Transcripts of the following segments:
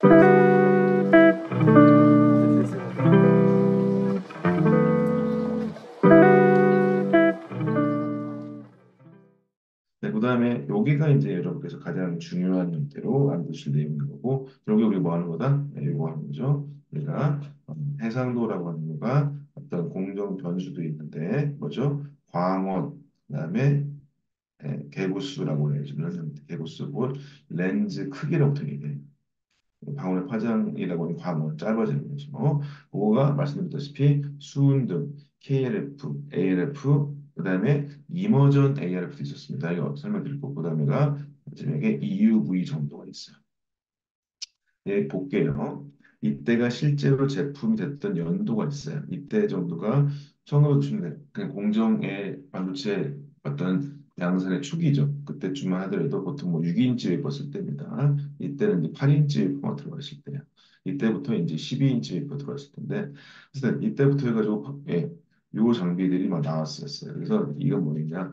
네, 그다음에 여기가 이제 여러분께서 가장 중요한 형태로 알아두실 내용인 거고, 여기 우리 뭐 하는 거다? 네, 이거 하는 거죠. 우리가 해상도라고 하는 거가 어떤 공정 변수도 있는데 뭐죠? 광원, 그다음에 개구수라고 해주는 형태, 개구수, 곧 렌즈 크기로부터 얘기해요. 방울의 파장이라고 하는 광원, 짧아지는 거죠. 그거가 말씀드렸다시피 수은등, KLF, ALF, 그다음에 이머전 ARF도 있었습니다. 이거 설명드리고 그다음에가 마지막에 EUV 정도가 있어요. 예, 볼게요. 이때가 실제로 제품이 됐던 연도가 있어요. 이때 정도가 1990년대, 그 공정의 반도체 어떤 양산의 초기죠. 그때쯤만 하더라도 보통 뭐 6인치 웨이퍼 쓸 때입니다. 이때는 이제 8인치 웨이퍼가 들어가 있을 때예요. 이때부터 이제 12인치 웨이퍼 들어갔을 텐데, 그래서 이때부터 해가지고 예, 요 장비들이 막 나왔었어요. 그래서 이건 뭐냐?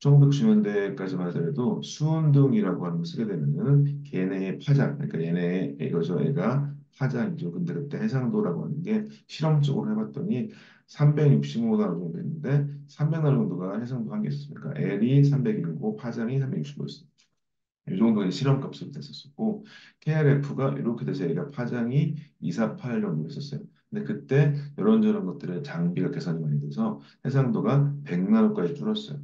1990년대까지만 하더라도 수은등이라고 하는 걸 쓰게 되면은 걔네의 파장, 그러니까 얘네 이거죠, 얘가 파장이죠. 근데 그때 해상도라고 하는 게 실험적으로 해봤더니 365나노 정도 됐는데 300나노 정도가 해상도 한개 있었으니까 L이 300이고 파장이 365였어요. 이 정도는 실험값으로 됐었고 KRF가 이렇게 돼서 얘가 파장이 248 정도 있었어요. 근데 그때 이런저런 것들의 장비가 개선이 많이 돼서 해상도가 100나노까지 줄었어요.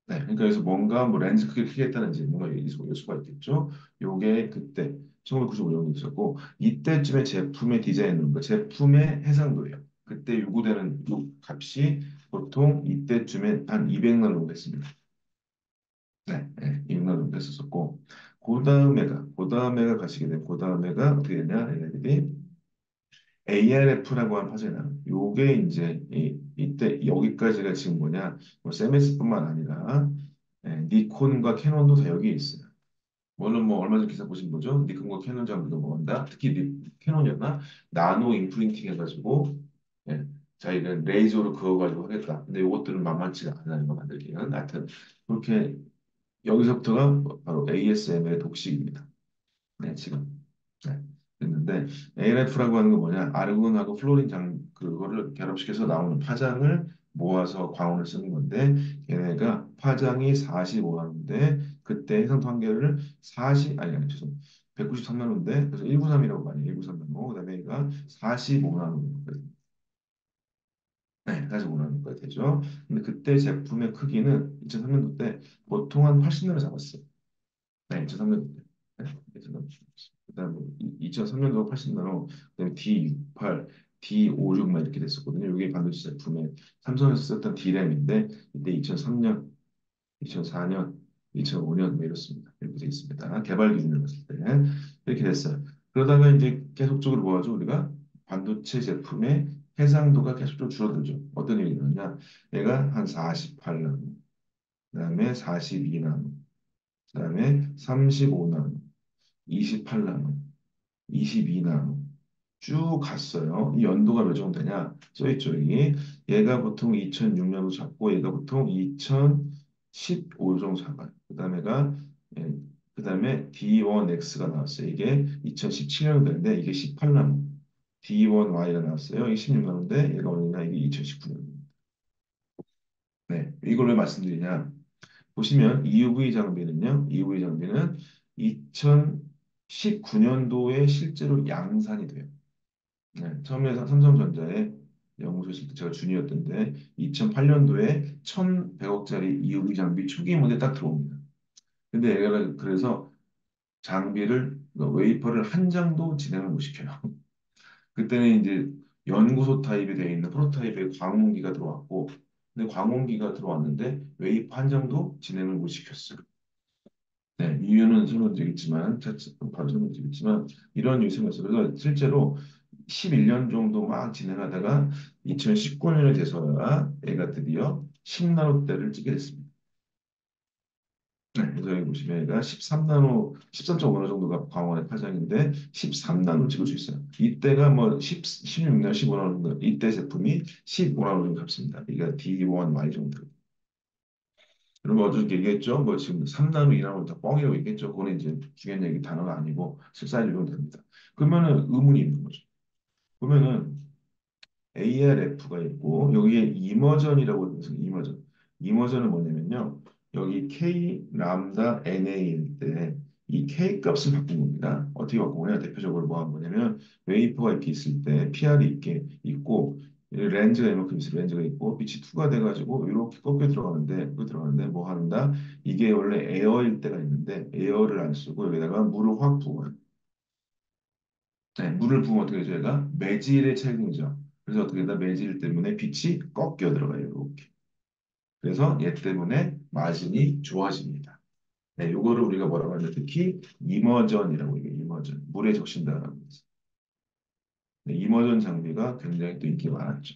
네, 그러니까 여기서 뭔가 뭐 렌즈 크기를 크게 했다든지 뭔가 요소가 있겠죠. 요게 그때 1995년에 있었고 이때쯤에 제품의 디자인은 거 제품의 해상도예요. 그때 요구되는 요 값이 보통 이때쯤에 한 200나노 정도 됐습니다. 네, 네, 200나노 정도 됐었고 그 다음에가 가시게 되면 그 다음에가 어떻게 되냐 얘네들이 ARF라고 하는 파장이 나요. 요게 이제 이때 여기까지가 지금 뭐냐 뭐 세메스뿐만 아니라 니콘과 캐논도 다 여기에 있어요. 물론 뭐 얼마 전 기사 보신 거죠? 니콘과 캐논 장비도 모은다. 특히 캐논이었나? 나노 임프린팅 해가지고 예, 자기는 레이저로 그어가지고 하겠다. 근데 이것들은 만만치가 않다는 거 만들기는. 하여튼 그렇게 여기서부터가 바로 ASM의 독식입니다. 네, 지금. 네. 됐는데 ALF라고 하는 건 뭐냐? 아르곤하고 플로린 그거를 결합시켜서 나오는 파장을 모아서 광원을 쓰는 건데 얘네가 파장이 45나노인데 그때 해상도 한계를 40 아니 죄송 193나노인데 그래서 193이라고 많이 193나노 그다음에 얘가 45나노 네, 45나노까지 되죠. 근데 그때 제품의 크기는 2003년도 때 보통 한 80나노 잡았어요. 네, 2003년도 때. 네, 2003년도. 그다음에 2003년도 80나노, 그다음에 D68, D56만 이렇게 됐었거든요. 이게 반도체 제품에 삼성에서 썼던 D램인데 이때 2003년, 2004년, 2005년 뭐 이렇습니다. 이렇게 돼 있습니다. 개발 기준으로 봤을 때 이렇게 됐어요. 그러다가 이제 계속적으로 뭐하죠? 우리가 반도체 제품의 해상도가 계속적으로 줄어들죠. 어떤 일이 일어나냐? 얘가 한 48나노, 그다음에 42나노, 그다음에 35나노, 28나노, 22나노 쭉 갔어요. 이 연도가 몇 정도 되냐? 써있죠, 여기. 얘가 보통 2006년도 잡고 얘가 보통 2015 정도 잡아요. 그다음에가 예, 그다음에 D1X가 나왔어요. 이게 2017년도인데 이게 18나노. D1Y가 나왔어요. 이게 16나노인데 얘가 어느냐? 이게 2019년. 네, 이걸 왜 말씀드리냐? 보시면 EUV 장비는요. EUV 장비는 2019년도에 실제로 양산이 돼요. 네, 처음에 삼성전자에 연구소 있을 때 제가 준이었던데 2008년도에 1,100억짜리 EUV 장비 초기 모델 딱 들어옵니다. 근데 얘가 그래서 장비를 웨이퍼를 한 장도 진행을 못 시켜요. 그때는 이제 연구소 타입이 되어 있는 프로타입의 광원기가 들어왔고 근데 광원기가 들어왔는데 웨이퍼 한 장도 진행을 못 시켰어요. 네, 이유는 설명드리겠지만, 바로 설명드리겠지만, 이런 이유 생겼어요. 그래서 실제로 11년 정도 막 진행하다가 2019년에 돼서야 애가 드디어 10나노대를 찍게 됐습니다. 네, 그래서 여기 보시면 얘가 13나노, 13.5나노 정도가 광원의 파장인데 13나노 찍을 수 있어요. 이때가 뭐 10, 16나노, 15나노 정도, 이때 제품이 15나노 정도 값습니다. 이게 D1Y 정도. 여러분 어저께 얘기했죠? 뭐 지금 3나노, 2나노 다 뻥이라고 얘기했죠? 그거는 이제 중요한 얘기 단어가 아니고 실사이즈로 됩니다. 그러면은 의문이 있는 거죠. 그러면은 ARF가 있고 여기에 이머전이라고 해서 이머전. 이머전은 뭐냐면요. 여기 K 람다 NA일 때 이 K 값을 바꾼 겁니다. 어떻게 바꾸냐? 대표적으로 뭐 한 거냐면 웨이퍼가 이렇게 있을 때 PR이 있게 있고 렌즈가 이만큼 있을 렌즈가 있고 빛이 투가 돼가지고 이렇게 꺾여 들어가는데 그 들어가는데 뭐 한다? 이게 원래 에어일 때가 있는데 에어를 안 쓰고 여기다가 물을 확 부어요. 네, 물을 부으면 어떻게 되죠? 얘가 매질의 책임이죠. 그래서 어떻게 된다? 매질 때문에 빛이 꺾여 들어가요. 이렇게. 그래서 얘 때문에 마진이 좋아집니다. 네, 요거를 우리가 뭐라고 하냐? 특히 이머전이라고 얘기해요. 이머전. 물에 적신다라고 해서. 네, 이머전 장비가 굉장히 또 인기 많았죠.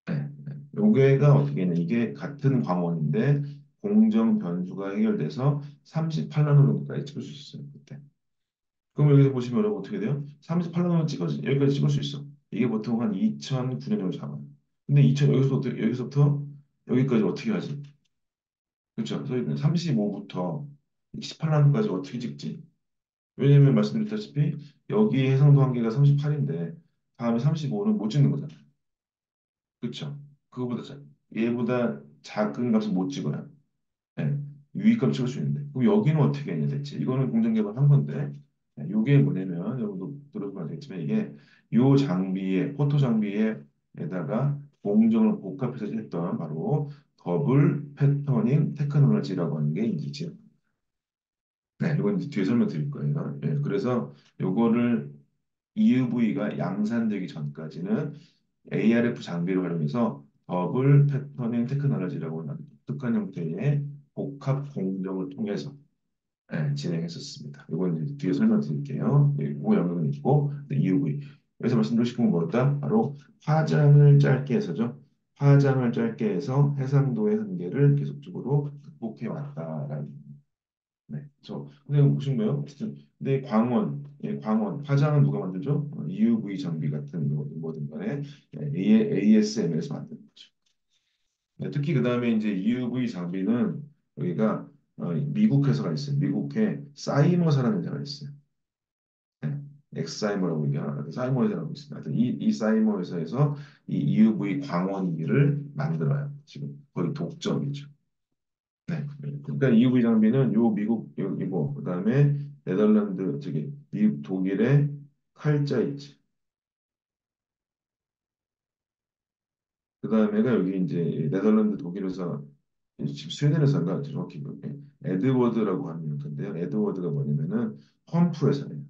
네, 네. 요게가 어떻게 했냐? 이게 같은 광원인데 공정 변수가 해결돼서 38나노 정도까지 찍을 수 있어요. 그때. 그럼 여기서 보시면 여러분 어떻게 돼요? 38나노 여기까지 찍을 수 있어. 이게 보통 한 2009년 정도 잡아요. 근데 2000 여기서부터 여기까지 어떻게 하지? 그렇죠? 그래서 35부터 18나노까지 어떻게 찍지? 왜냐면 말씀드렸다시피 여기 해상도 한계가 38인데 다음에 35는 못 찍는 거잖아요. 그렇죠? 그거보다 얘보다 작은 값은 못 찍어요. 네, 유의값 찍을 수 있는데 그럼 여기는 어떻게 했냐 대체 이거는 공정개발 한 건데 네, 이게 뭐냐면 여러분도 들어보면 알겠지만 이게 요 장비에 포토 장비에다가 공정을 복합해서 했던 바로 더블 패터닝 테크놀로지라고 하는 게 이제 네, 이건 이제 뒤에 설명드릴 거예요. 예, 그래서 요거를 EUV가 양산되기 전까지는 ARF 장비를 활용해서 더블 패터닝 테크놀로지라고 하는 독특한 형태의 복합 공정을 통해서 진행했었습니다. 이건 이제 뒤에 설명드릴게요. 예, 그 영역은 있고 EUV. 여기서 말씀드리고 싶은 건 뭐였다? 바로 화장을 짧게 해서죠. 화장을 짧게 해서 해상도의 한계를 계속적으로 극복해 왔다라는. 네, 근데 보신 거예요? 어쨌든 근데 광원, 광원, 화장은 누가 만들죠? EUV 장비 같은 뭐든 간에 ASM에서 만드는 거죠. 네, 특히 그 다음에 이제 EUV 장비는 여기가 미국 회사가 있어요. 미국에 사이머사라는 회사가 있어요. 네, 엑사이머라고 얘기하는 사이머 회사라고 있습니다. 하여튼 이 사이머 회사에서 이 EUV 광원기를 만들어요. 지금 거의 독점이죠. 네. 그러니까 EUV 장비는 요 미국 여기고 그다음에 네덜란드 저기 미 독일의 칼자 있지. 그다음에가 여기 이제 네덜란드 독일에서 지금 스웨덴에서인가 정확히 그게 에드워드라고 하는 건데요. 에드워드가 뭐냐면은 펌프 회사예요.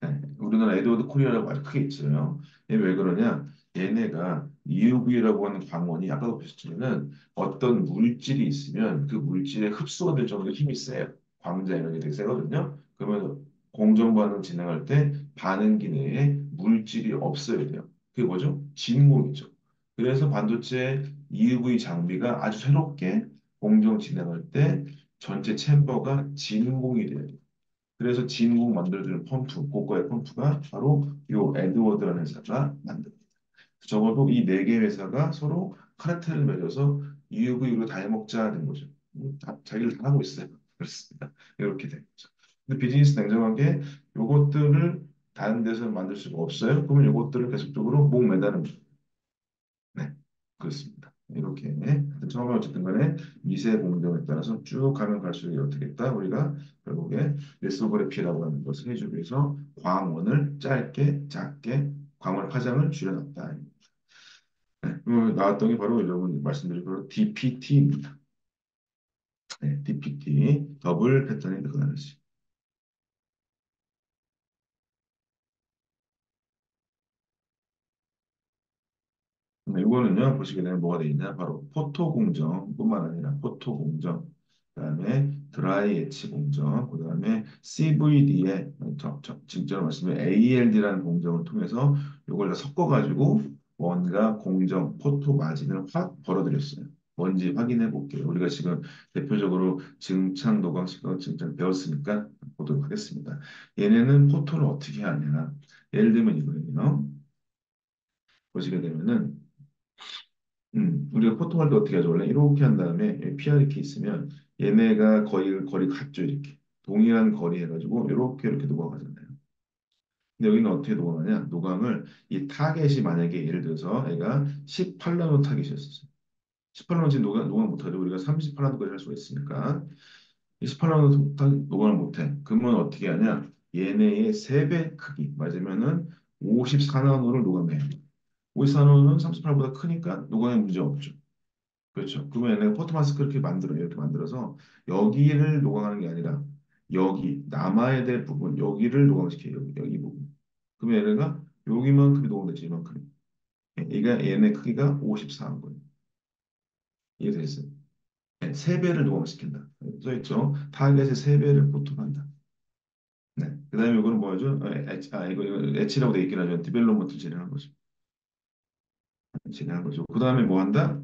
네, 우리나라 에드워드 코리아라고 아주 크게 있어요. 얘왜 그러냐? 얘네가 EUV라고 하는 광원이 아까도 보셨지만은 어떤 물질이 있으면 그 물질에 흡수가 될 정도로 힘이 세요. 광자 에너지 되게 세거든요. 그러면 공정 반응 진행할 때 반응기 내에 물질이 없어야 돼요. 그게 뭐죠? 진공이죠. 그래서 반도체 EUV 장비가 아주 새롭게 공정 진행할 때 전체 챔버가 진공이 돼요. 그래서 진공 만들어주는 펌프, 고가의 펌프가 바로 요 에드워드라는 회사가 만듭니다. 적어도 이 네 개 회사가 서로 카르텔을 맺어서 EUV로 다 해먹자 는 거죠. 다, 자기를 다 하고 있어요. 그렇습니다. 이렇게 된 거죠. 근데 비즈니스 냉정한 게 요것들을 다른 데서 만들 수가 없어요. 그러면 요것들을 계속적으로 목 매다는 거죠. 네, 그렇습니다. 이렇게 하여튼 처음에 어쨌든 간에 미세 공정에 따라서 쭉 가면 갈수록 어떻게 했다? 우리가 결국에 리소그래피라고 하는 것을 해주기 위해서 광원을 짧게 작게 광원 파장을 줄여놨다. 네, 나왔던 게 바로 여러분 말씀드린 바로 DPT입니다. 네, DPT 더블 패터닝 테크놀로지. 이거는요, 보시게 되면 뭐가 돼 있냐? 바로 포토 공정뿐만 아니라 포토 공정, 그다음에 드라이 애치 공정, 그다음에 CVD의 진짜로 말씀드린 ALD라는 공정을 통해서 이걸 다 섞어가지고 뭔가 공정, 포토 마진을 확 벌어들였어요. 뭔지 확인해 볼게요. 우리가 지금 대표적으로 증창, 노광, 식광, 증창 배웠으니까 보도록 하겠습니다. 얘네는 포토를 어떻게 하냐? 예를 들면 이거예요. 보시게 되면은 우리가 포통할 때 어떻게 하죠? 원래 이렇게 한 다음에 PR 이렇게 있으면 얘네가 거리 같죠? 이렇게. 동일한 거리 해가지고 이렇게 녹아가잖아요. 근데 여기는 어떻게 녹아가냐? 녹ам을 이 타겟이 만약에 예를 들어서 얘가 18나노 타겟이었어요. 18나노 지금 녹음 못하죠. 우리가 38나노까지 할 수가 있으니까. 이 18나노 녹음을 못해. 그러면 어떻게 하냐? 얘네의 3배 크기 맞으면은 54나노를 녹음해요. 54나노는 38보다 크니까 녹음에 문제 없죠. 그렇죠. 그러면 얘네가 포토마스크 이렇게 만들어요. 이렇게 만들어서 여기를 녹아가는 게 아니라 여기 남아야 될 부분 여기를 녹아시켜요. 여기 부분. 그러면 얘네가 여기만큼이 녹음됐지 이만큼. 얘가 얘네 크기가 54인 거예요. 이해됐어요? 네, 3배를 녹음시킨다. 써있죠. 타겟의 3배를 포토한다. 네. 그다음에 이거는 뭐죠? 이거 엣지라고 돼 있긴 하죠. 디벨롭먼트 진행한 거죠. 진행한 거죠. 그다음에 뭐 한다?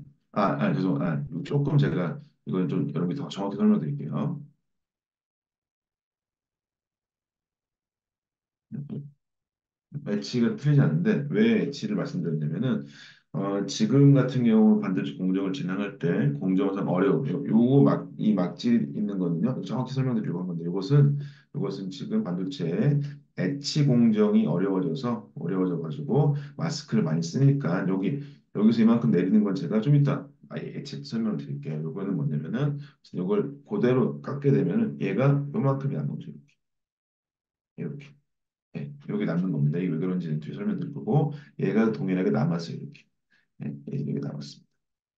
죄송. 이거 조금 제가 이건 좀 여러분이 더 정확히 설명드릴게요. 엣지가 틀리지 않는데 왜 엣지를 말씀드렸냐면은 지금 같은 경우 반도체 공정을 진행할 때 공정상 어려워요. 요거 이 막질 있는 거는요. 정확히 설명드리려고 한 건데 이것은 지금 반도체 엣지 공정이 어려워져 가지고 마스크를 많이 쓰니까 여기서 이만큼 내리는 건 제가 좀 이따 아예 엣지 설명을 드릴게요. 요거는 뭐냐면은 이걸 그대로 깎게 되면은 얘가 요만큼이 안 나오죠. 이렇게. 예, 여기 남는 겁니다. 이게 왜 그런지는 뒤에 설명드릴 거고 얘가 동일하게 남았어요. 이렇게. 이렇게 남았습니다.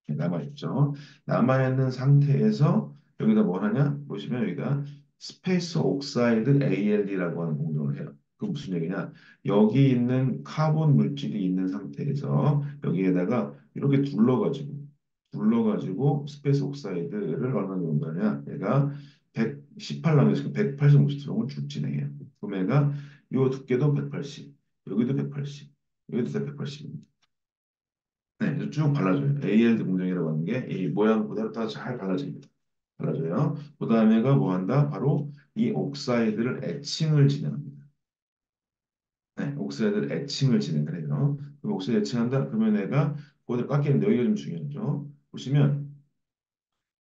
남아있죠. 남아있는 상태에서 여기다 뭘 하냐? 보시면 여기다 스페이스 옥사이드 ALD라고 하는 공정을 해요. 그 무슨 얘기냐? 여기 있는 카본 물질이 있는 상태에서 여기에다가 이렇게 둘러가지고 스페이스 옥사이드를 얼마나 넣은 거냐? 얘가 118나노에서 180롱을 쭉 진행해요. 그럼 얘가 요 두께도 180, 여기도 180, 여기도 다 180입니다. 네, 그래서 쭉 발라줘요. ALD 공정이라고 하는 게 이 모양 그대로 다 잘 발라집니다. 발라줘요. 그 다음에가 뭐 한다? 바로 이 옥사이드를 애칭을 진행합니다. 네, 옥사이드를 애칭을 진행을 해요. 그럼 옥사이드 애칭한다? 그러면 얘가 그대로 깎이는데 여기가 좀 중요하죠. 보시면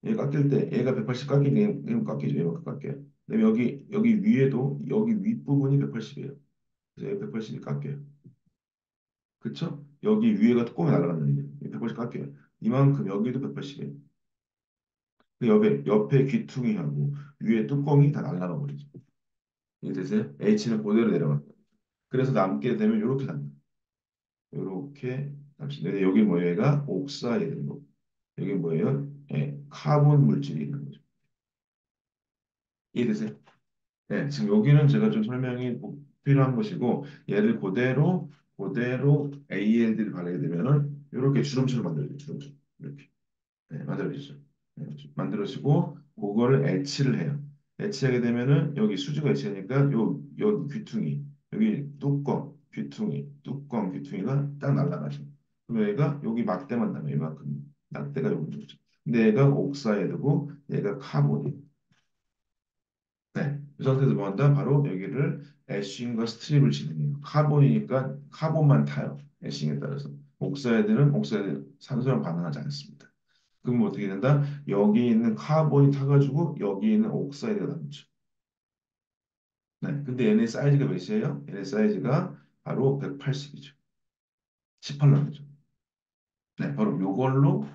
얘 깎일 때 얘가 180 깎이게 얘는 깎이죠. 얘만큼 깎여요. 그다음에 여기 위에도 여기 윗부분이 180이에요. 그래서 얘 180이 깎여요. 그쵸? 여기 위에가 뚜껑이 날아가는 얘기예요. 180 깎여요. 이만큼 여기도 180이에요. 그 옆에 귀퉁이하고 위에 뚜껑이 다 날아가 버리죠. 이해되세요? H는 그대로 내려갑니다. 그래서 남게 되면 이렇게 남니다. 이렇게 남습니다. 근데 여기 뭐예요? 얘가 옥사이드고 여기 뭐예요? 카본 물질이 있는 거죠. 이해되세요? 네, 지금 여기는 제가 좀 설명이 뭐 필요한 것이고 얘를 그대로 ALD를 바르게 되면은 이렇게 주름처럼 만들어져요. 주름처럼 이렇게. 네, 만들어지죠. 네, 만들어지고 그거를 애치를 해요. 애치하게 되면은 여기 수지가 애치하니까 여기 귀퉁이 여기 귀퉁이가 딱 날아가죠. 그럼 얘가 여기 막대만 남아요. 이만큼 막대가 여기 있죠. 근데 얘가 옥사이드고 얘가 카본이. 네, 이 상태에서 뭐 한다? 바로 여기를 애싱과 스트립을 진행해요. 카본이니까 카본만 타요. 애싱에 따라서. 옥사이드 산소랑 반응하지 않습니다. 그럼 어떻게 된다? 여기 있는 카본이 타가지고 여기 있는 옥사이드가 남죠. 네. 근데 얘네 사이즈가 몇이에요? 얘네 사이즈가 바로 180이죠. 18나노죠. 네. 바로 요걸로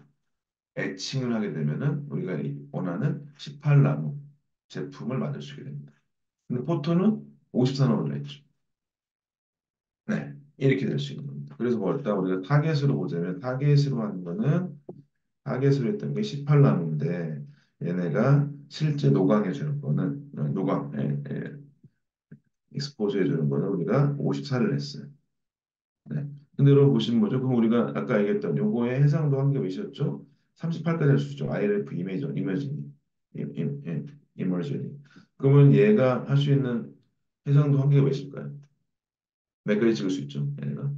애칭을 하게 되면은 우리가 원하는 18나노 제품을 만들 수 있게 됩니다. 근데 포토는 54나노로 했죠. 네. 이렇게 될 수 있는 겁니다. 그래서 뭐 일단 우리가 타겟으로 보자면 타겟으로 했던 게 18나노인데 얘네가 실제 노광해 주는 거는 익스포즈 해주는 거는 우리가 54를 했어요. 네. 근데 여러분 보시면 뭐죠? 그럼 우리가 아까 얘기했던 요거의 해상도 한계가 몇이었죠? 38까지 할 수 있죠. ILF 이머지니. 그러면 얘가 할 수 있는 해상도 한계가 몇일까요? 몇 가지 찍을 수 있죠? 얘가.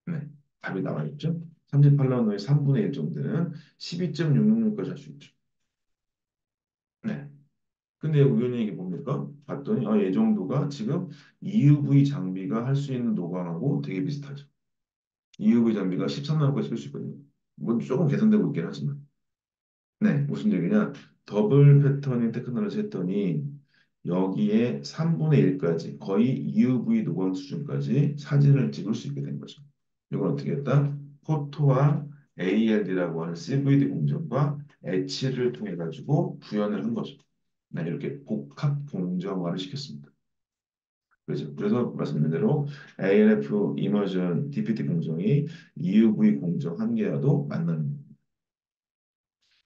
네. 답이 나와 있죠? 38나노의 3분의 1 정도는 12.666까지 할 수 있죠. 네. 근데 우연히 이게 뭡니까? 봤더니 얘 정도가 지금 EUV 장비가 할 수 있는 노광하고 되게 비슷하죠. EUV 장비가 13나노까지 쓸 수 있거든요. 뭐 조금 개선되고 있긴 하지만. 네, 무슨 얘기냐? 더블 패터닝 테크놀로지 했더니 여기에 3분의 1까지 거의 EUV 노광 수준까지 사진을 찍을 수 있게 된 거죠. 이걸 어떻게 했다? 포토와 ALD라고 하는 CVD 공정과 엣치를 통해 가지고 구현을 한 거죠. 네, 이렇게 복합 공정화를 시켰습니다. 그래서 말씀드린 대로 ALF 이머전 DPT 공정이 EUV 공정 한 개와도 맞는.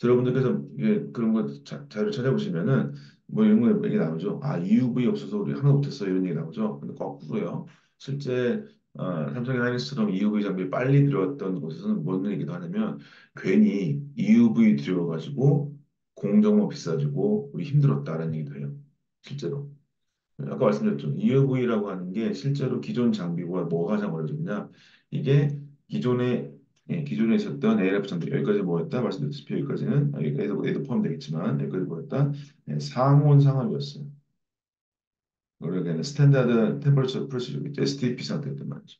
여러분들께서 이게 그런 거 자료 찾아보시면은 뭐 이런 거 얘기 나오죠. 아, EUV 없어서 우리 하나 못했어 이런 얘기 나오죠. 근데 거꾸로요. 실제 삼성의 하이닉스처럼 EUV 장비 빨리 들어왔던 곳에서는 뭔 얘기도 하냐면 괜히 EUV 들여가지고 공정모 비싸지고 우리 힘들었다라는 얘기도 해요. 실제로. 아까 말씀드렸죠. EUV라고 하는 게 실제로 기존 장비와 뭐가 가장 어려졌냐? 이게 기존에 기존에 있었던 ALF 장비 여기까지 뭐였다? 말씀드렸다시피 여기까지는 얘도 포함되겠지만 여기까지 뭐였다? 상온 상압이었어요. 그러니까 스탠다드 템퍼러처 프로시저겠죠. STP 상태였단 말이죠.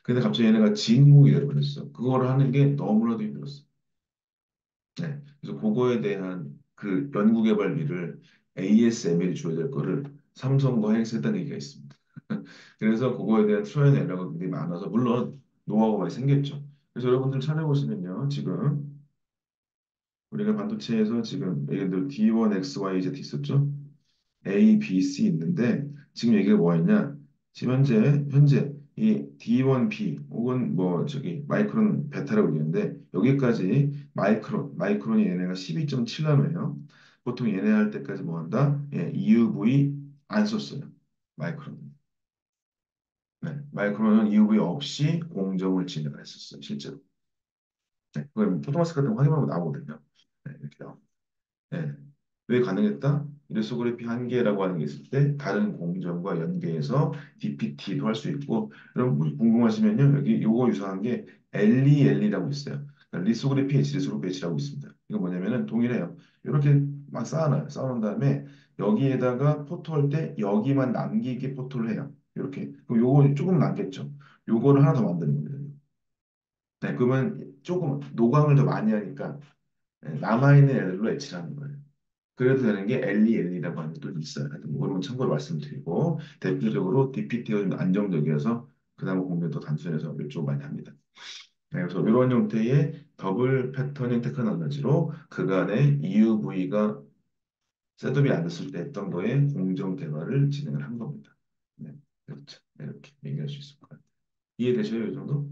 근데 갑자기 얘네가 진공이 돼버렸어. 그거를 하는 게 너무나도 힘들었어. 네. 그래서 그거에 대한 그 연구 개발비를 ASML이 줘야 될 거를 삼성과 하이닉스했다는 얘기가 있습니다. 그래서 그거에 대한 트라이앤 에러가 굉장히 많아서 물론 노하우가 많이 생겼죠. 그래서 여러분들 찾아보시면요. 지금 우리가 반도체에서 지금 예를 들어 D1, X, Y, Z 있었죠. A, B, C 있는데 지금 얘기가 뭐가 있냐? 지금 현재 이 D1B 혹은 뭐 저기 마이크론 베타라고 있는데 여기까지 마이크론이 얘네가 12.7나노예요. 보통 얘네 할 때까지 뭐 한다? 예, EUV 안 썼어요. 마이크론. 네, 마이크론은 EUV 없이 공정을 진행을 했었어요. 실제로. 네, 그걸 포토마스 같은 거 확인하고 나오거든요. 네, 이렇게 나옵니다. 네. 왜 가능했다? 이레소그래피 한계라고 하는 게 있을 때 다른 공정과 연계해서 DPT도 할 수 있고 여러분 궁금하시면요 여기 요거 유사한 게 LEL이라고 있어요. 그러니까 리소그래피 H, 리소그래피 H라고 있습니다. 이거 뭐냐면은 동일해요. 이렇게 막 쌓아놔요. 쌓아놓은 다음에 여기에다가 포토할 때 여기만 남기게 포토를 해요. 이렇게. 그럼 요거 조금 남겠죠. 요거를 하나 더 만드는 거예요. 네, 그러면 조금 노광을 더 많이 하니까 남아있는 애들로 애칠하는 거예요. 그래도 되는 게 LEL이라고 하는 게 또 있어요. 하여튼 뭐 그런 건 참고로 말씀드리고 대표적으로 DPT가 좀 안정적이어서 그다음 공부는 더 단순해서 이쪽 많이 합니다. 네, 그래서 이런 형태의 더블 패터닝 테크놀로지로 그간의 EUV가 셋업이 안 됐을 때 했던 거에 공정 개발을 진행을 한 겁니다. 네, 그렇죠. 네, 이렇게 얘기할 수 있을 것 같아요. 이해되셔요, 이 정도?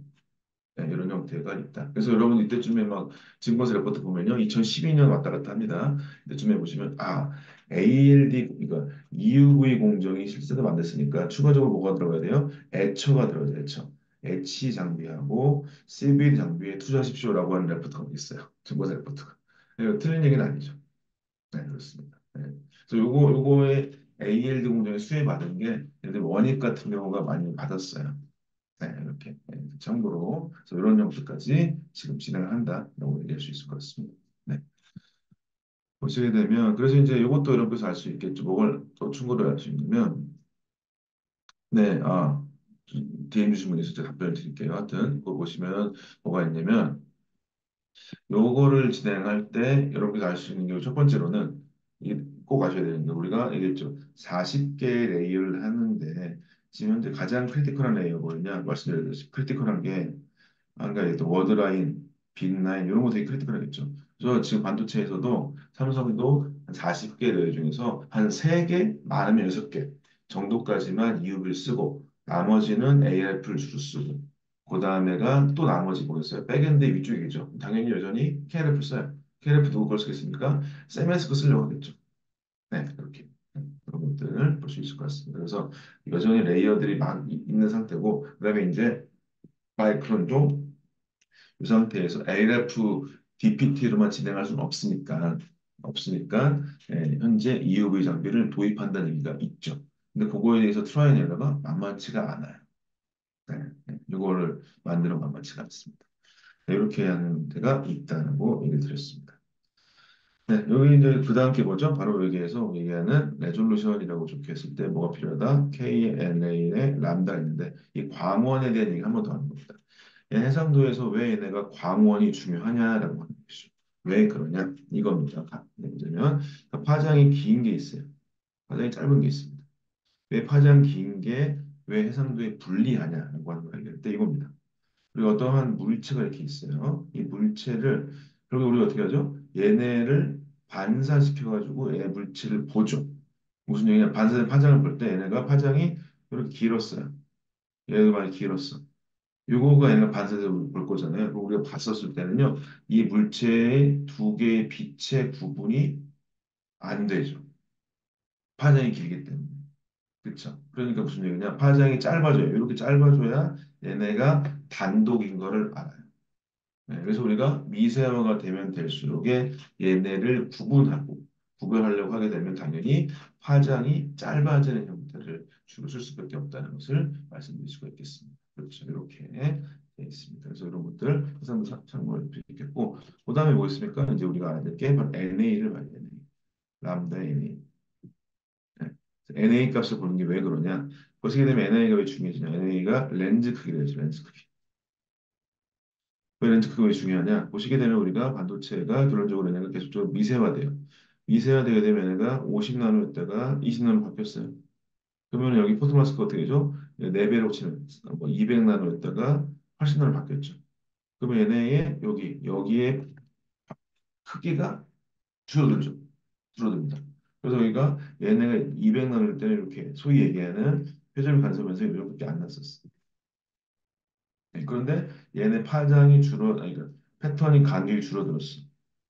네, 이런 형태가 있다. 그래서 여러분 이때쯤에 막 증권사 레포트 보면요, 2012년 왔다 갔다 합니다. 이때쯤에 보시면 ALD 그러니까 EUV 공정이 실제로 만들었으니까 추가적으로 뭐가 들어가야 돼요? 애처가 들어가야 돼요. 애처. 애치 장비하고 CVD 장비에 투자하십시오라고 하는 레포트가 있어요. 증권사 레포트가. 이거 틀린 얘기는 아니죠. 네, 그렇습니다. 네. 그래서 요거에 ALD 공정에 수혜 받은 게 예를 들면 원익 같은 경우가 많이 받았어요. 네, 이렇게 참고로 그래서 이런 정도까지 지금 진행을 한다라고 얘기할 수 있을 것 같습니다. 네, 보시게 되면 그래서 이제 이것도 여러분께서 알 수 있겠죠. 뭐를 또 충고를 할 수 있냐면 네, DM 주신 분이 있을 때 답변을 드릴게요. 하여튼 그거 보시면 뭐가 있냐면 요거를 진행할 때 여러분께서 알 수 있는 게 첫 번째로는 이게 꼭 아셔야 되는 게 우리가 얘기했죠. 40개 레이어를 하는데 지금 현재 가장 크리티컬한 레이어가 뭐냐 말씀드렸듯이 크리티컬한 게 그러니까 또 워드라인, 빅라인 이런 거 되게 크리티컬하겠죠. 그래서 지금 반도체에서도 삼성도 한 40개 레이 중에서 한 3개, 많으면 6개 정도까지만 EUV를 쓰고 나머지는 ALF를 주로 쓰고 그 다음에가 또 나머지 뭐겠어요? 백엔드 위쪽이겠죠. 당연히 여전히 KRF 써요. KRF 누구 걸 쓰겠습니까? 세미스크 쓰려고 하겠죠. 네, 이렇게 그런 것들을 볼 수 있을 것 같습니다. 그래서 여전히 레이어들이 있는 상태고 그다음에 이제 마이크론도 이 상태에서 ALF DPT로만 진행할 수는 없으니까 현재 EUV 장비를 도입한다는 얘기가 있죠. 근데 그거에 대해서 트라이 앤 에러가 만만치가 않아요. 네, 이거를 만들어 만만치가 않습니다. 네, 이렇게 하는 데가 있다고 얘기를 드렸습니다. 네, 여기 이제 그 다음 게 뭐죠? 바로 여기에서 얘기하는 레졸루션이라고 적혀있을 때 뭐가 필요하다? KLA의 람다 있는데 이 광원에 대한 얘기 한 번 더 하는 겁니다. 해상도에서 왜 얘네가 광원이 중요하냐라고 하는 것이죠. 왜 그러냐? 이겁니다. 예를 들면 파장이 긴 게 있어요. 파장이 짧은 게 있습니다. 왜 파장 긴 게 왜 해상도에 불리하냐라고 하는 걸 얘기할 때 이겁니다. 그리고 어떠한 물체가 이렇게 있어요. 이 물체를 그리고 우리가 어떻게 하죠? 얘네를 반사시켜가지고 얘 물체를 보죠. 무슨 얘기냐? 반사된 파장을 볼 때 얘네가 파장이 이렇게 길었어요. 얘가 많이 길었어. 요거가 얘네가 반사돼서 볼 거잖아요. 그리고 우리가 봤었을 때는요, 이 물체의 두 개의 빛의 구분이 안 되죠. 파장이 길기 때문에. 그렇죠. 그러니까 무슨 얘기냐? 파장이 짧아져요. 이렇게 짧아져야 얘네가 단독인 거를 알아요. 네, 그래서 우리가 미세화가 되면 될수록에 얘네를 구분하려고 하게 되면 당연히 파장이 짧아지는 형태를 주로 쓸 수밖에 없다는 것을 말씀드릴 수가 있겠습니다. 그렇죠. 이렇게 되어 있습니다. 그래서 이런 것들 해상도 참고할 수 있겠고, 그다음에 뭐 있습니까? 이제 우리가 알아야 될 게 바로 NA를 봐야 돼요. 람다 NA. 네. NA 값을 보는 게 왜 그러냐? 보시게 되면 NA가 왜 중요해지냐? NA가 렌즈 크기를 렌즈 크기. 왜 렌즈 크기가 왜 중요하냐? 보시게 되면 우리가 반도체가 결론적으로 얘네가 계속적으로 미세화돼요. 미세화되게 되면 얘네가 50나노였다가 20나노 바뀌었어요. 그러면 여기 포토마스크 어떻게 되죠? 4배로 치는 뭐 200나노였다가 80나노 바뀌었죠. 그러면 얘네의 여기에 크기가 줄어들죠. 줄어듭니다. 그래서 여기가 얘네가 200나노일 때는 이렇게 소위 얘기하는 회전 간섭 현상이 이렇게 안 났었어. 네, 그런데 얘네 파장이 아니, 그러니까 패턴이 간격이 줄어들었어.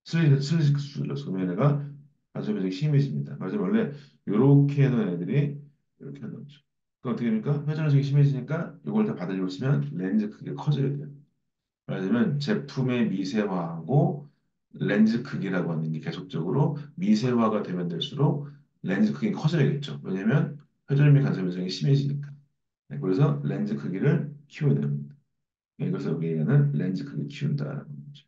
슬리직 줄어들었어. 그러면 얘네가 간섭 현상이 심해집니다. 그래서 원래 이렇게 해놓은 애들이 이렇게 하는 거죠. 그 어떻게 됩니까? 회전 현상이 심해지니까 이걸 다 받으려고 치면 렌즈 크기가 커져야 돼요. 말하자면 제품의 미세화하고 렌즈 크기라고 하는 게 계속적으로 미세화가 되면 될수록 렌즈 크기가 커져야겠죠. 왜냐하면 회전율 및 간섭 현상이 심해지니까. 네, 그래서 렌즈 크기를 키워야 됩니다. 네, 그래서 여기에는 렌즈 크기를 키운다라는 거죠.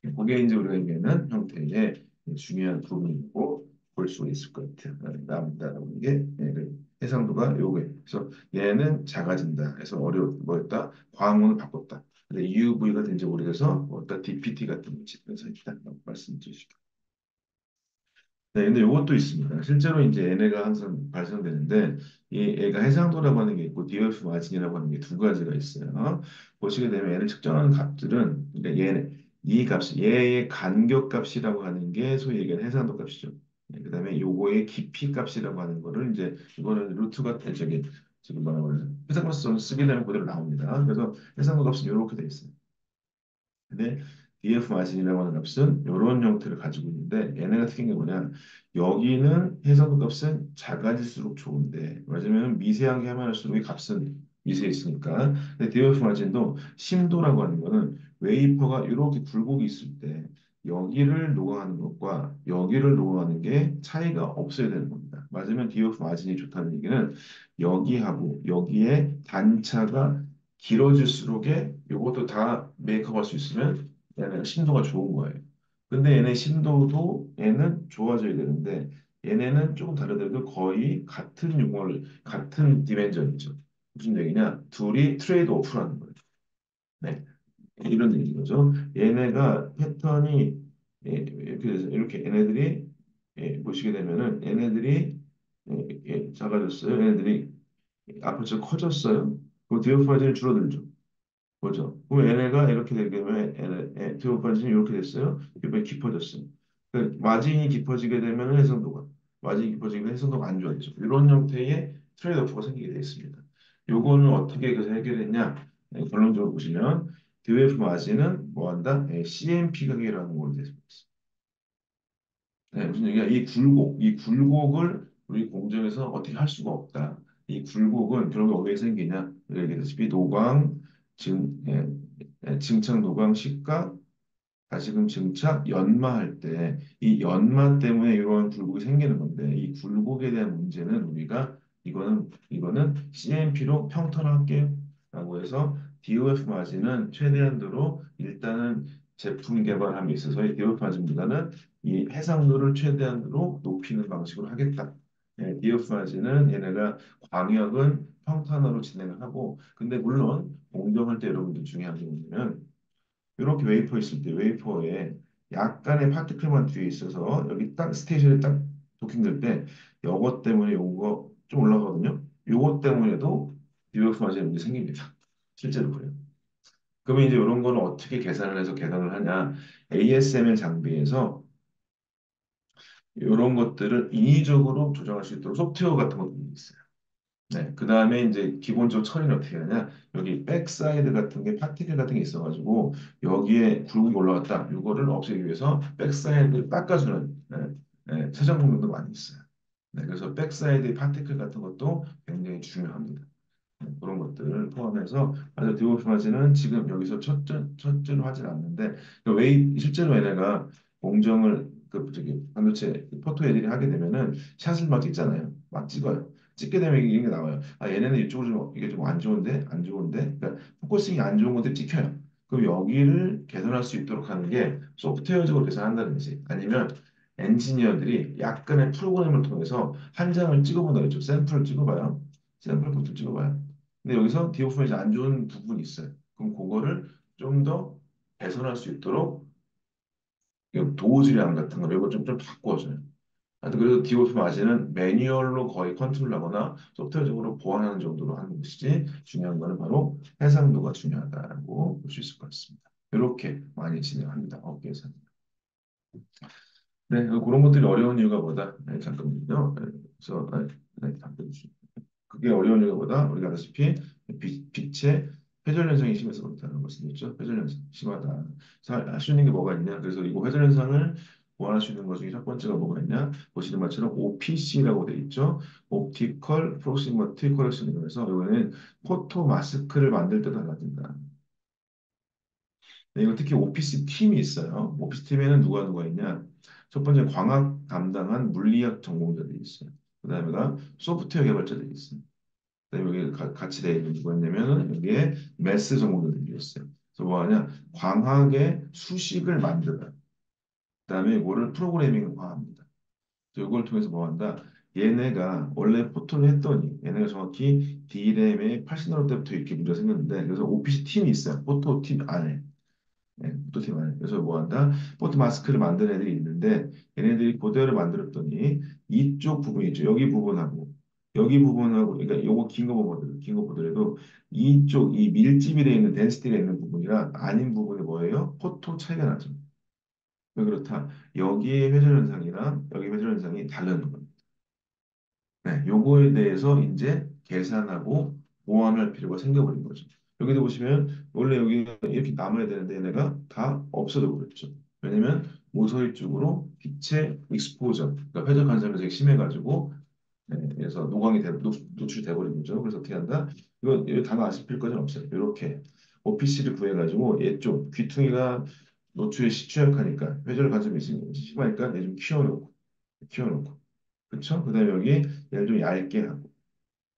네, 그게 이제 우리가 얘기하는 형태의 중요한 부분이고 볼 수가 있을 것 같아요. 나온다라고 하는 게 그 해상도가 요게. 그래서 얘는 작아진다. 그래서 뭐였다? 광원을 바꿨다. 근데 UV가 된지 오래돼서 뭐다 DPT 같은 거 집에서 있다라고 말씀드리죠. 네, 근데 이것도 있습니다. 실제로 이제 얘네가 항상 발생되는데, 이 애가 해상도라고 하는 게 있고, DOF 마진이라고 하는 게 두 가지가 있어요. 보시게 되면 얘를 측정하는 값들은, 그러니까 이 값이, 얘의 간격 값이라고 하는 게 소위 얘기하는 해상도 값이죠. 네, 그다음에 요거의 깊이 값이라고 하는 거를 이제, 이거는 루트가, 지금 뭐라고 그러냐. 해상도성 쓰게 되면 그대로 나옵니다. 그래서 해상도 값은 이렇게 돼 있어요. 근데 DF 마진이라고 하는 값은 이런 형태를 가지고 있는데 얘네가 특이한 게 뭐냐 여기는 해상도 값은 작아질수록 좋은데 맞으면 미세한 게 하면 할수록 이 값은 미세해지니까 근데 DF 마진도 심도라고 하는 거는 웨이퍼가 이렇게 굴곡이 있을 때 여기를 녹아가는 것과 여기를 녹아가는 게 차이가 없어야 되는 겁니다. 맞으면 DF 마진이 좋다는 얘기는 여기하고 여기에 단차가 길어질수록에 이것도 다 메이크업할 수 있으면 얘네가 심도가 좋은 거예요. 근데 얘네 심도도 얘는 좋아져야 되는데 얘네는 조금 다르더라도 거의 같은 같은 디멘전이죠. 무슨 얘기냐? 둘이 트레이드 오프라는 거예요. 네, 이런 얘기인 거죠. 얘네가 패턴이 이렇게 돼서 이렇게 얘네들이 보시게 되면은 얘네들이 작아졌어요. 얘네들이 아파트가 커졌어요. 그리고 디오파이드는 줄어들죠. 그죠? 그럼 얘네가 이렇게 되면 디오파이드는 이렇게 됐어요. 이번에 깊어졌어요. 그 마진이 깊어지게 되면 해상도가 마진이 깊어지게 되면 해상도가 안 좋아지죠. 이런 형태의 트레이드오프가 생기게 되어 있습니다. 요거는 어떻게 그래서 해결했냐? 결론적으로 보시면 DOF 마진은 뭐 한다? CMP 가격이라는 걸로 되어 있습니다. 네, 무슨 얘기야? 이 굴곡을 우리 공정에서 어떻게 할 수가 없다. 이 굴곡은 결국 어디에 생기냐? 우리가 얘기했다시피 증착 노광 시가 다시금 증착 연마할 때 이 연마 때문에 이러한 굴곡이 생기는 건데 이 굴곡에 대한 문제는 우리가 이거는 CMP로 평탄화할게요. 라고 해서 DOF 마진은 최대한도로 일단은 제품 개발함에 있어서 이 DOF 마진보다는 이 해상도를 최대한으로 높이는 방식으로 하겠다. DF까지는 얘네가 광역은 평탄화로 진행을 하고 근데 물론 공정할 때 여러분들 중요한 게 뭐냐면 이렇게 웨이퍼 있을 때 웨이퍼에 약간의 파티클만 뒤에 있어서 여기 딱 스테이션에 딱 도킹될 때 요것 때문에 요거 좀 올라가거든요. 요것 때문에도 DF 마진이 문제 생깁니다. 실제로 그래요. 그러면 이제 이런 거는 어떻게 계산을 해서 계산을 하냐? ASML 장비에서 이런 것들을 인위적으로 조정할 수 있도록 소프트웨어 같은 것도 있어요. 네, 그 다음에 이제 기본적으로 처리는 어떻게 하냐? 여기 백사이드 같은 게 파티클 같은 게 있어가지고 여기에 굴곡이 올라갔다. 이거를 없애기 위해서 백사이드 닦아주는 세정 공격도 많이 있어요. 네, 그래서 백사이드 파티클 같은 것도 굉장히 중요합니다. 그런 것들을 포함해서 아주 디오프마지는 지금 여기서 첫째로 하진 않는데 왜 실제로 얘네가 공정을 그 저기 반도체 포토 애들이 하게 되면은 샷을 막 찍잖아요. 막 찍어요. 찍게 되면 이게 나와요. 아 얘네는 이쪽으로 좀 이게 좀 안 좋은데 안 좋은데 그러니까 포커싱이 안 좋은 건데 찍혀요. 그럼 여기를 개선할 수 있도록 하는 게 소프트웨어적으로 개선한다든지 아니면 엔지니어들이 약간의 프로그램을 통해서 한 장을 찍어본다 그랬죠. 샘플을 찍어봐요. 샘플 부터 찍어봐요. 근데 여기서 디오프가 안 좋은 부분이 있어요. 그럼 그거를 좀 더 개선할 수 있도록 도어질량 같은 거 이거 좀 바꿔줘요. 하여튼 그래서 디오프 마진은 매뉴얼로 거의 컨트롤하거나 소프트웨어적으로 보완하는 정도로 하는 것이지 중요한 거는 바로 해상도가 중요하다고 볼 수 있을 것 같습니다. 이렇게 많이 진행합니다. 업계에서는. 네, 그런 것들이 어려운 이유가 뭐다? 네, 잠깐만요. 네, 그래서 답변 주시죠. 그게 어려운 이유보다 우리가 아다시피 빛의 회전 현상이 심해서 그렇다는 말씀드렸죠. 회전 현상 심하다. 할 수 있는 게 뭐가 있냐? 그래서 이거 회전 현상을 보완할 수 있는 것 중에 첫 번째가 뭐가 있냐? 보시는 것처럼 OPC라고 되어 있죠. 옵티컬 프록시머티 커렉션이라서 이거는 포토 마스크를 만들 때 달라진다. 네, 이거 특히 오피스 팀이 있어요. 오피스 팀에는 누가 있냐? 첫 번째 광학 담당한 물리학 전공자들이 있어요. 그다음에가 소프트웨어 개발자들이 있어요. 그다음에 여기 같이 되어 있는 뭐였냐면은 여기에 매스 전공자들이 있어요. 그래서 뭐 하냐? 광학의 수식을 만들어요. 그다음에 이거를 프로그래밍화합니다. 그래서 이걸 통해서 뭐 한다? 얘네가 원래 포토를 했더니 얘네가 정확히 D램에 80나노 때부터 이렇게 문제가 생겼는데 그래서 OPC 팀이 있어요. 포토 팀 안에. 네, 포토팀 안에. 그래서 뭐 한다? 포토 마스크를 만든 애들이 있는데 얘네들이 그대로 만들었더니 이쪽 부분 있죠. 여기 부분하고 그러니까 요거 긴 거 보더라도 이쪽 이 밀집이 되어 있는 덴시티가 있는 부분이랑 아닌 부분이 뭐예요? 포토 차이가 나죠. 왜 그렇다? 여기의 회전 현상이랑 여기 회전 현상이 다른 거예요. 네, 요거에 대해서 이제 계산하고 보완할 필요가 생겨버린 거죠. 여기도 보시면 원래 여기가 이렇게 남아야 되는데 얘네가 다 없어져 버렸죠. 왜냐면 모서리 쪽으로 빛의 익스포저, 그러니까 회전 간섭이 되게 심해가지고 네, 그래서 노출돼 버린 거죠. 그래서 어떻게 한다? 이거 단어 아실 필요까지는 없어요. 이렇게 OPC를 구해가지고 얘 좀 귀퉁이가 노출에 취약하니까 회전 간섭이 심하니까 얘 좀 키워놓고 그쵸? 그다음에 여기 얘를 좀 얇게 하고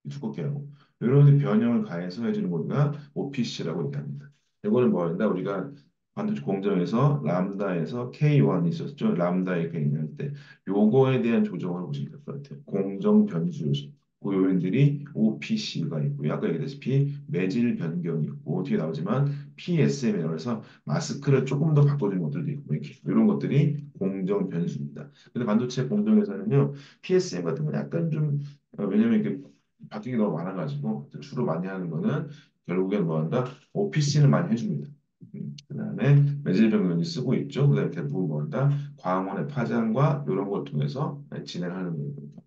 두껍게 하고 이런 변형을 가해서 해주는 거가 OPC라고 얘기합니다. 이거는 뭐 한다? 우리가 반도체 공정에서 람다에서 K1이 있었죠. 람다의 개념할 때 요거에 대한 조정을 보시면 될 것 같아요. 공정 변수 요소. 그 요인들이 OPC가 있고 아까 얘기했다시피 매질 변경이 있고 뒤에 나오지만 PSM이라고 해서 마스크를 조금 더 바꿔주는 것들도 있고 이렇게 이런 것들이 공정 변수입니다. 근데 반도체 공정에서는요 PSM 같은 건 약간 좀 왜냐면 이게 바뀌기 너무 많아가지고 주로 많이 하는 거는 결국엔 뭐 한다? OPC는 많이 해줍니다. 그다음에 매질병론이 쓰고 있죠. 그다음에 대부분 뭐 한다? 광원의 파장과 이런 걸 통해서 진행하는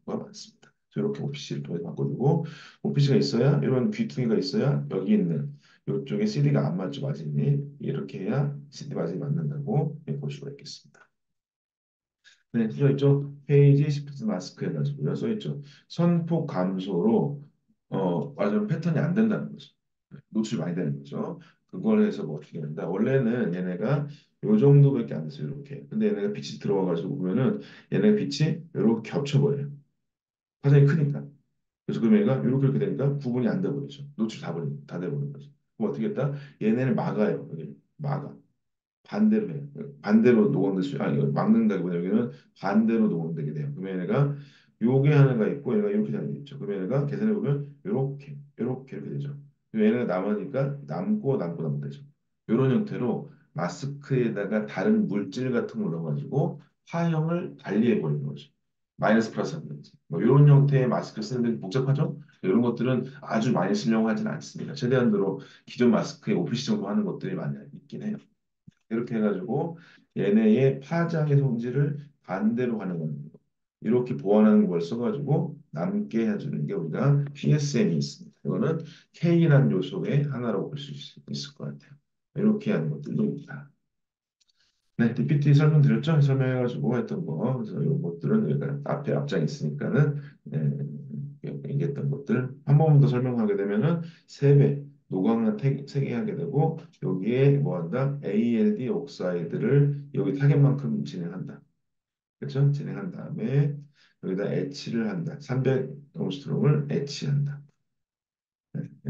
경우가 많습니다. 그래서 이렇게 OPC를 통해서 바꿔주고 OPC가 있어야 이런 귀퉁이가 있어야 여기 있는 이쪽에 CD가 안 맞죠 마진이 이렇게 해야 CD 마진이 맞는다고 볼 수가 있겠습니다. 네, 써 있죠. 페이지 시프트 마스크 해가지고요. 써 있죠. 선폭 감소로 맞으면 패턴이 안 된다는 거죠. 노출이 많이 되는 거죠. 그걸 해서 뭐 어떻게 된다. 원래는 얘네가 요 정도밖에 안 됐어요. 이렇게. 근데 얘네가 빛이 들어와가지고 보면은 얘네가 빛이 이렇게 겹쳐버려요. 파장이 크니까. 그래서 그럼 얘가 이렇게 되니까 구분이 안 돼버리죠. 노출이 다 돼버린 거죠. 그럼 어떻게 했다? 얘네를 막아요. 여기 막아. 반대로 해요. 반대로 녹음될 수, 아니, 이거 막는다기보다 여기는 반대로 녹음되게 돼요. 그러면 얘가 요게 하나가 있고 얘가 이렇게 되는 게 있죠. 그러면 얘가 계산해 보면 요렇게 이렇게 되죠. 얘네가 남으니까 남고 되죠. 요런 형태로 마스크에다가 다른 물질 같은 걸 넣어가지고 화형을 달리해 버리는 거죠. 마이너스 플러스 하는 거지. 뭐 이런 형태의 마스크 쓰는데 복잡하죠? 이런 것들은 아주 많이 쓰려고 하지는 않습니다. 최대한으로 기존 마스크에 오피시 정도 하는 것들이 많이 있긴 해요. 이렇게 해가지고 얘네의 파장의 성질을 반대로 하는 겁니다. 이렇게 보완하는 걸 써가지고 남게 해주는 게 우리가 PSM이 있습니다. 이거는 K라는 요소의 하나라고 볼 수 있을 것 같아요. 이렇게 하는 것들도 있다. 네, PPT 설명드렸죠? 설명해가지고 했던 거. 그래서 이런 것들은 여기가 앞에 앞장이 있으니까는 얘기했던 것들 한 번 더 설명하게 되면은 3배 노광을 3개 하게 되고 여기에 뭐 한다? ALD 옥사이드를 여기 타겟만큼 진행한다. 그렇죠? 진행한 다음에 여기다 etch를 한다. 300 옹스트롱을 etch한다.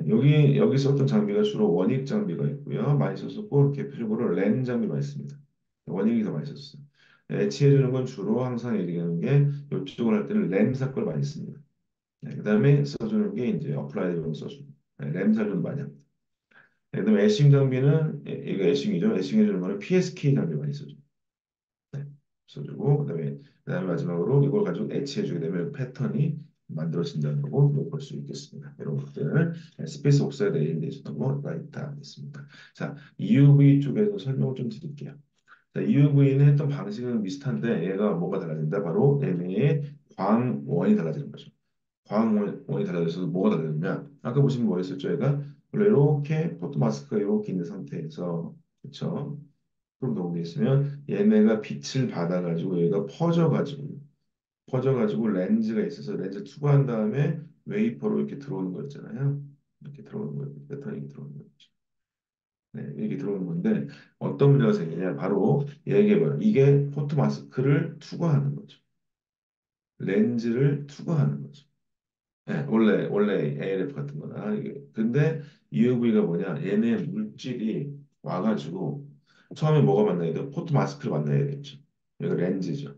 여기 썼던 장비가 주로 원익 장비가 있고요. 많이 썼었고 대표적으로 렌 장비가 있습니다. 원익이 더 많이 썼어요. etch해주는 건 주로 항상 얘기하는 게 이쪽을 할 때는 램사 걸 많이 씁니다. 그다음에 써주는 게 이제 어플라이드 용 써주고 램사 좀 많이 합니다. 그다음에 애싱 장비는 이거 애싱이죠. 애싱 해주는 거는 PSK 장비 많이 써줘. 네, 써주고 그다음에 마지막으로 이걸 가지고 애치해주게 되면 패턴이 만들어진다는 거고 볼 수 있겠습니다. 이런 것들을 스페이스 옥사이드에 대해서 뭐가 있다 있습니다. 자, EUV 쪽에서 설명을 좀 드릴게요. 자, EUV는 했던 방식은 비슷한데 얘가 뭐가 달라진다? 바로 얘네의 광원이 달라지는 거죠. 광원이 달라져서 뭐가 달라지냐? 아까 보시면 뭐였었죠? 얘가 원래 이렇게 포토 마스크가 이렇게 있는 상태에서 그렇죠? 그럼 녹돼 있으면 얘네가 빛을 받아가지고 얘가 퍼져가지고 렌즈가 있어서 렌즈 투과한 다음에 웨이퍼로 이렇게 들어오는 거 있잖아요. 이렇게 들어오는 거예요. 패턴이 들어오는 거죠. 네, 이렇게 들어오는 건데 어떤 문제가 생기냐? 바로 얘기해봐요. 이게 포토 마스크를 투과하는 거죠. 렌즈를 투과하는 거죠. 네, 원래 ALF 같은 거나 이게 근데 UV가 뭐냐? 얘네 물질이 와가지고 처음에 뭐가 만나야 돼요? 포토 마스크를 만나야겠죠. 이거 렌즈죠.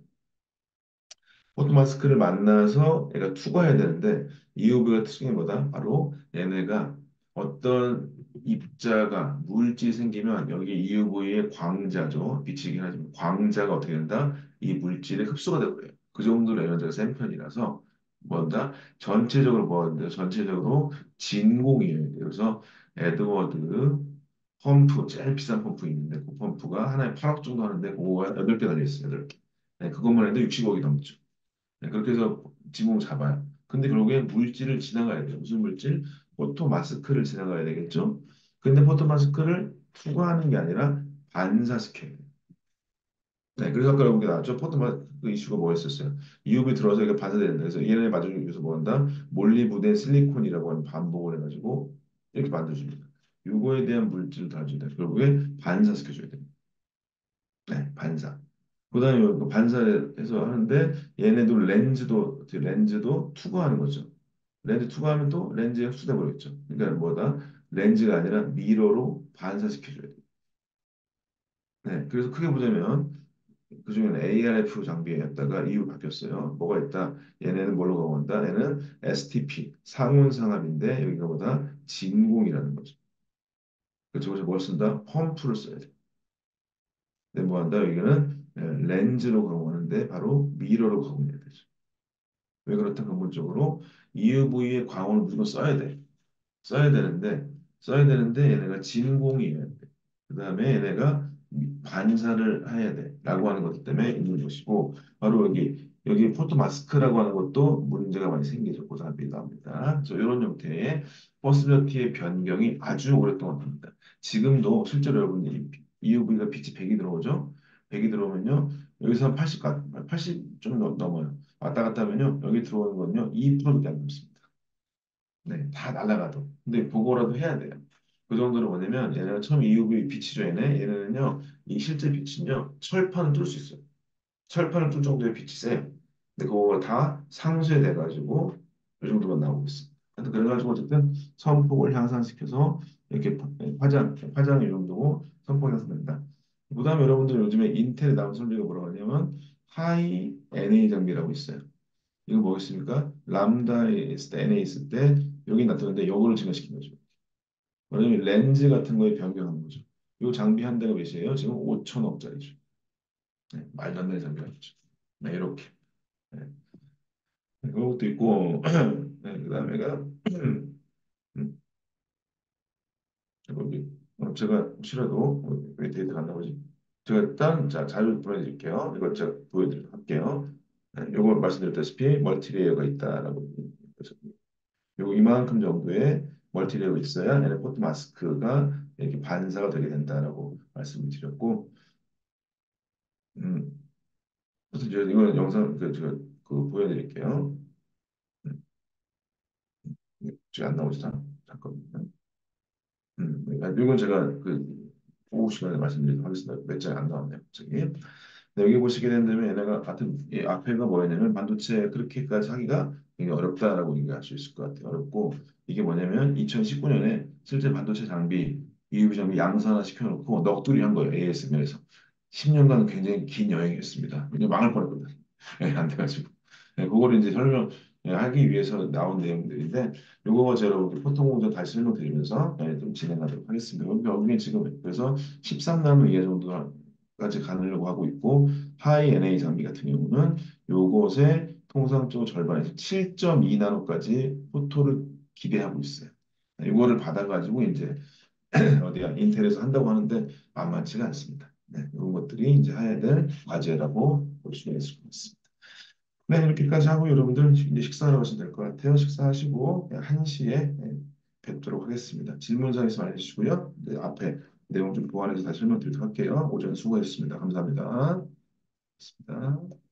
포토 마스크를 만나서 얘가 투과해야 되는데 EUV가 특징이 뭐다? 바로 얘네가 어떤 입자가 물질이 생기면 여기 EUV의 광자죠. 비치긴 하지만 광자가 어떻게 된다? 이 물질에 흡수가 되고요. 그 정도로 에너지가 센 편이라서 뭐다? 전체적으로 뭐하는데 전체적으로 진공이에요. 그래서 에드워드 펌프 제일 비싼 펌프 있는데 그 펌프가 하나에 8억 정도 하는데 그거가 8개 달려있어요. 8개. 네, 그것만 해도 60억이 넘죠. 네, 그렇게 해서 지붕을 잡아요. 근데 결국엔 물질을 지나가야 돼요. 무슨 물질? 포토 마스크를 지나가야 되겠죠? 근데 포토 마스크를 투과하는 게 아니라 반사시켜야 돼요. 네, 그래서 아까 여기 나왔죠. 포토 마스크 이슈가 뭐였었어요? UV 들어와서 이게 반사되는데 그래서 얘네 맞아주기 위해서 뭐 한다? 몰리브덴 실리콘이라고 하는 반복을 해가지고 이렇게 만들어줍니다. 요거에 대한 물질을 다 줘야 돼요. 결국에 반사시켜줘야 돼요. 네, 반사. 그다음에 그 반사해서 하는데 얘네도 렌즈도 투과하는 거죠. 렌즈 투과하면 또 렌즈에 흡수돼 버렸죠. 그러니까 뭐다? 렌즈가 아니라 미러로 반사시켜줘야 돼요. 네, 그래서 크게 보자면 그중에는 ARF 장비였다가 이후 바뀌었어요. 뭐가 있다? 얘네는 뭘로 가고온다? 얘는 STP 상온상압인데 여기가 뭐다? 진공이라는 거죠. 그래서 저기서 뭘 쓴다? 펌프를 써야 돼. 근데 뭐 한다? 여기는 렌즈로 가공하는데 바로 미러로 가공해야 되죠. 왜 그렇다 근본적으로 EUV의 광원을 무조건 써야 돼. 써야 되는데 얘네가 진공이어야 돼. 그다음에 얘네가 반사를 해야 돼라고 하는 것 때문에 있는 것이고 바로 여기 포토 마스크라고 하는 것도 문제가 많이 생기죠. 고사합이 나옵니다. 그래서 이런 형태의 퍼스빌리티의 변경이 아주 오랫동안 됩니다. 지금도 실제로 여러분들이 EUV가 빛이 100이 들어오죠. 100이 들어오면요. 여기서 한 80 좀 넘어요. 왔다 갔다 하면요. 여기 들어오는 건요. 2%밖에 안 남습니다. 네, 다 날아가도. 근데 보고라도 해야 돼요. 그 정도로 뭐냐면 얘네가 처음 EUV 빛이죠, 얘네는요, 이 실제 빛은요, 철판을 뚫을 수 있어요. 철판을 뚫을 정도의 빛이 세요. 근데 그거 다 상쇄돼가지고 이 정도만 나오고 있어요. 하여튼 그래가지고 어쨌든 선폭을 향상시켜서 이렇게 파장 이 정도고 선폭 향상된다. 그다음에 여러분들 요즘에 인텔에 나온 설비가 뭐라고 하냐면 하이 NA 장비라고 있어요. 이거 뭐겠습니까? 람다에 있을 때, n에 있을 때 여기 나타나는데 요거를 증가시킨 거죠. 왜냐면 렌즈 같은 거에 변경한 거죠. 요 장비 한 대가 몇이에요? 지금 5천억짜리죠. 네, 말도 안 되는 장비가 있죠. 네, 이렇게. 네, 그런 것도 있고, 네, 그다음에가 여기 제가 혹시라도 왜 데이트 간다고 하지? 제가 다른 자료 보내드릴게요. 이걸 제가 보여드리도록 할게요. 네, 요거 말씀드렸다시피 멀티레이어가 있다라고. 그래서 요 이만큼 정도의 멀티레이어가 있어야 에어포트 마스크가 이렇게 반사가 되게 된다라고 말씀을 드렸고, 음, 그래서 제가 이거 영상 제가 그 보여드릴게요. 음, 지금 안 나오죠? 잠깐만요. 이건 제가 그 오후 시간에 말씀드리도록 하겠습니다. 몇 장이 안 나왔네요, 갑자기. 네, 여기 보시게 된다면 얘네가 같은 이 앞에가 뭐였냐면 반도체 그렇게까지 하기가 굉장히 어렵다라고 얘기할 수 있을 것 같아요. 어렵고 이게 뭐냐면 2019년에 실제 반도체 장비 EUV 장비 양산화 시켜놓고 넋두리 한 거예요. ASML에서 10년간 굉장히 긴 여행이었습니다. 그냥 망할 뻔했거든요. 예, 안 돼가지고. 예, 그거를 이제 설명하기 위해서 나온 내용들인데 요거 제가 여러분들 포통 공정 다시 설명드리면서 좀 진행하도록 하겠습니다. 여기 지금 그래서 13나노 이하 정도까지 가려고 하고 있고 하이 NA 장비 같은 경우는 요것의 통상적으로 절반에서 7.2나노까지 포토를 기대하고 있어요. 이거를 받아가지고 이제 어디야 인텔에서 한다고 하는데 만만치가 않습니다. 네, 이런 것들이 이제 해야 될 과제라고 볼 수 있을 것 같습니다. 네, 이렇게까지 하고 여러분들 이제 식사하러 가시면 될 것 같아요. 식사하시고 1시에 뵙도록 하겠습니다. 질문사항 있으면 알려주시고요. 네, 앞에 내용 좀 보완해서 다시 설명드리도록 할게요. 오전 수고하셨습니다. 감사합니다. 고맙습니다.